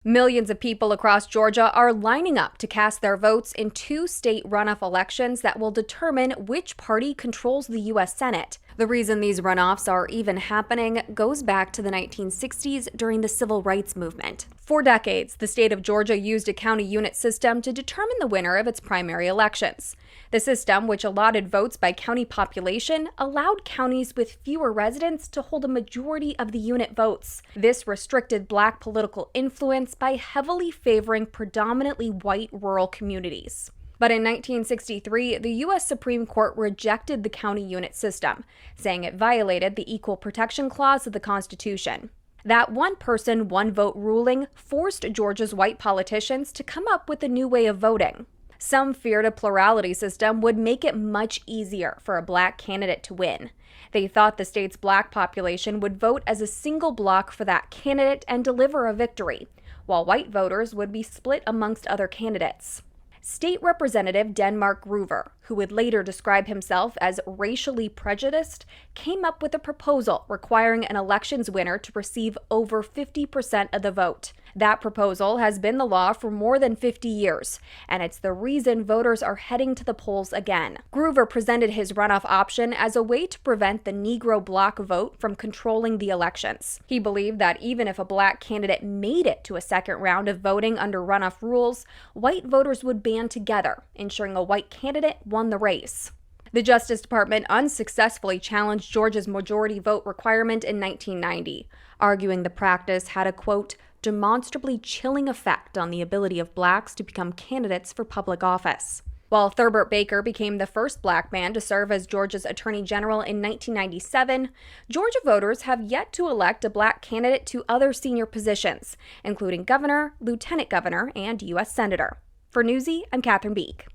Millions of people across Georgia are lining up to cast their votes in two state runoff elections that will determine which party controls the U.S. Senate. The reason these runoffs are even happening goes back to the 1960s during the Civil Rights Movement. For decades, the state of Georgia used a county unit system to determine the winner of its primary elections. The system, which allotted votes by county population, allowed counties with fewer residents to hold a majority of the unit votes. This restricted Black political influence by heavily favoring predominantly white rural communities. But in 1963, the U.S. Supreme Court rejected the county unit system, saying it violated the Equal Protection Clause of the Constitution. That one-person, one-vote ruling forced Georgia's white politicians to come up with a new way of voting. Some feared a plurality system would make it much easier for a Black candidate to win. They thought the state's Black population would vote as a single block for that candidate and deliver a victory, while white voters would be split amongst other candidates. State Representative Denmark Groover, who would later describe himself as racially prejudiced, came up with a proposal requiring an elections winner to receive over 50% of the vote. That proposal has been the law for more than 50 years, and it's the reason voters are heading to the polls again. Groover presented his runoff option as a way to prevent the Negro bloc vote from controlling the elections. He believed that even if a Black candidate made it to a second round of voting under runoff rules, white voters would band together, ensuring a white candidate won the race. The Justice Department unsuccessfully challenged Georgia's majority vote requirement in 1990, arguing the practice had a, quote, demonstrably chilling effect on the ability of Blacks to become candidates for public office. While Thurbert Baker became the first Black man to serve as Georgia's Attorney General in 1997, Georgia voters have yet to elect a Black candidate to other senior positions, including governor, lieutenant governor, and U.S. senator. For Newsy, I'm Catherine Beek.